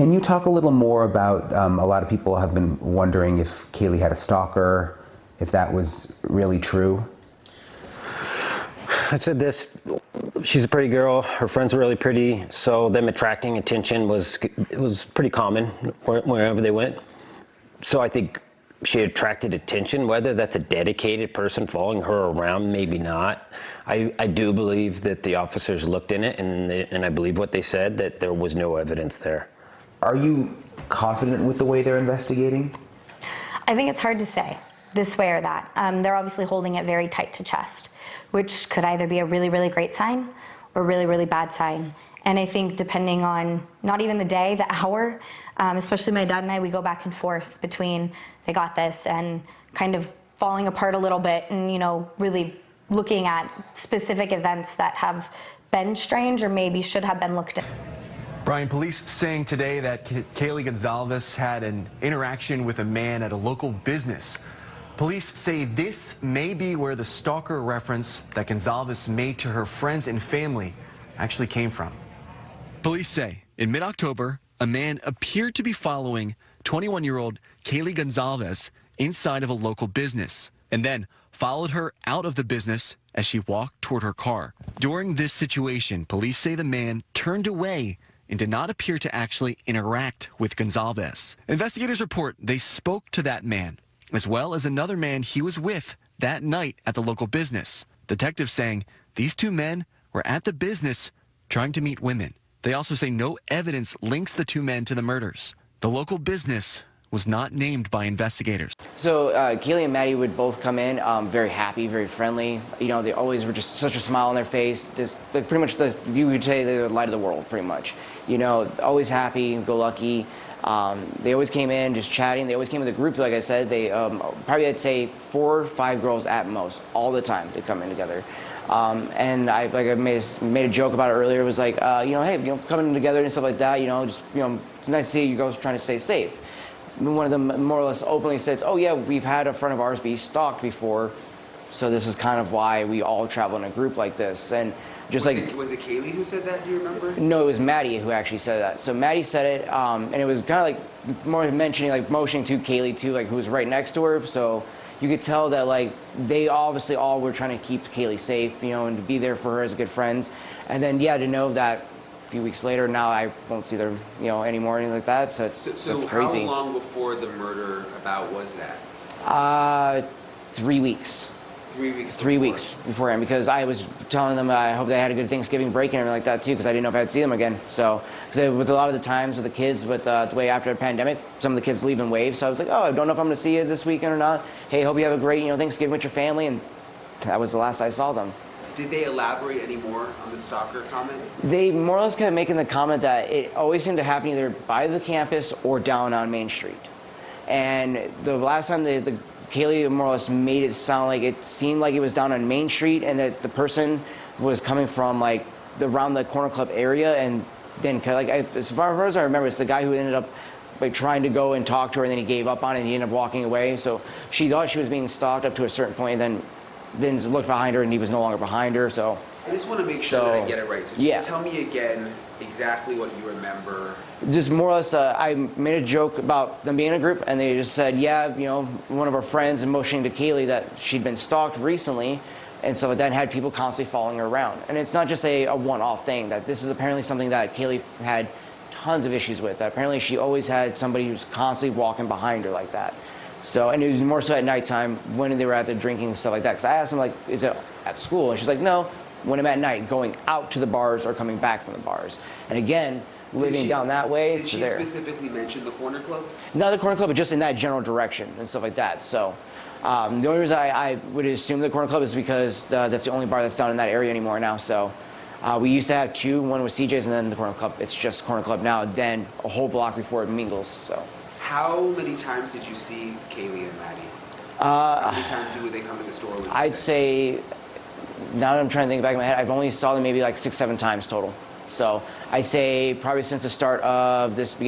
Can you talk a little more about, a lot of people have been wondering if Kaylee had a stalker, if that was really true? I said this, she's a pretty girl, her friends were really pretty, so them attracting attention was pretty common wherever they went. So I think she attracted attention, whether that's a dedicated person following her around, maybe not. I do believe that the officers looked in it, and I believe what they said, that there was no evidence there. Are you confident with the way they're investigating? I think it's hard to say this way or that. They're obviously holding it very tight to chest, which could either be a really, really great sign or really, really bad sign. And I think depending on not even the day, the hour, especially my dad and I, we go back and forth between they got this and kind of falling apart a little bit and, you know, really looking at specific events that have been strange or maybe should have been looked at. Brian, police saying today that Kaylee Goncalves had an interaction with a man at a local business. Police say this may be where the stalker reference that Goncalves made to her friends and family actually came from. Police say in mid-October, a man appeared to be following 21-year-old Kaylee Goncalves inside of a local business and then followed her out of the business as she walked toward her car. During this situation, police say the man turned away and did not appear to actually interact with Goncalves. Investigators report they spoke to that man, as well as another man he was with that night at the local business. Detectives saying these two men were at the business trying to meet women. They also say no evidence links the two men to the murders. The local business was not named by investigators. So Kaylee and Maddie would both come in very happy, very friendly. You know, they always were just such a smile on their face. Just like pretty much, you would say they were the light of the world, pretty much. You know, always happy, go lucky. They always came in just chatting. They always came with a group, like I said. They probably, I'd say 4 or 5 girls at most, all the time they come in together. And I made a joke about it earlier. It was like, you know, hey, you know, coming together and stuff like that. You know, just, you know, it's nice to see you girls trying to stay safe. One of them more or less openly says, oh yeah, we've had a friend of ours be stalked before, so this is kind of why we all travel in a group like this. And just Was it Kaylee who said that, do you remember? No, it was Maddie who actually said that. So Maddie said it, and it was kind of like more mentioning, like motioning to Kaylee too, like who was right next to her. So you could tell that like they obviously all were trying to keep Kaylee safe, you know, and to be there for her as good friends. And then yeah, to know that a few weeks later, now I won't see them, you know, anymore, anything like that. So it's crazy. How long before the murder about was that? 3 weeks. 3 weeks. 3 weeks beforehand, because I was telling them I hope they had a good Thanksgiving break and everything like that too, because I didn't know if I'd see them again. So, because with a lot of the times with the kids, with the way after the pandemic, some of the kids leave in waves. So I was like, oh, I don't know if I'm going to see you this weekend or not. Hey, hope you have a great, you know, Thanksgiving with your family. And that was the last I saw them. Did they elaborate any more on the stalker comment? They more or less kept making the comment that it always seemed to happen either by the campus or down on Main Street. And the last time the Kaylee more or less made it sound like it seemed like it was down on Main Street and that the person was coming from like around the Corner Club area, and then like as far as I remember, it's the guy who ended up like trying to go and talk to her, and then he gave up on it and he ended up walking away. So she thought she was being stalked up to a certain point, and then looked behind her and he was no longer behind her. So I just want to make sure that I get it right. So just yeah. Tell me again exactly what you remember. Just more or less, I made a joke about them being in a group, and they just said, yeah, you know, one of our friends and motioning to Kaylee that she'd been stalked recently, and so that had people constantly following her around. And it's not just a one-off thing, that this is apparently something that Kaylee had tons of issues with. That apparently she always had somebody who's constantly walking behind her like that. So, and it was more so at nighttime when they were out there drinking and stuff like that. Because I asked them, like, is it at school? And she's like, no, when I'm at night, going out to the bars or coming back from the bars. And again, living down that way. Did she specifically mention the Corner Club? Not the Corner Club, but just in that general direction and stuff like that. So the only reason I would assume the Corner Club is because that's the only bar that's down in that area anymore now. So we used to have 2, one was CJ's and then the Corner Club. It's just Corner Club now, then a whole block before it mingles. So. How many times did you see Kaylee and Maddie? How many times would they come to the store? I'd say, now that I'm trying to think back in my head, I've only saw them maybe like 6, 7 times total. So I say probably since the start of this beginning.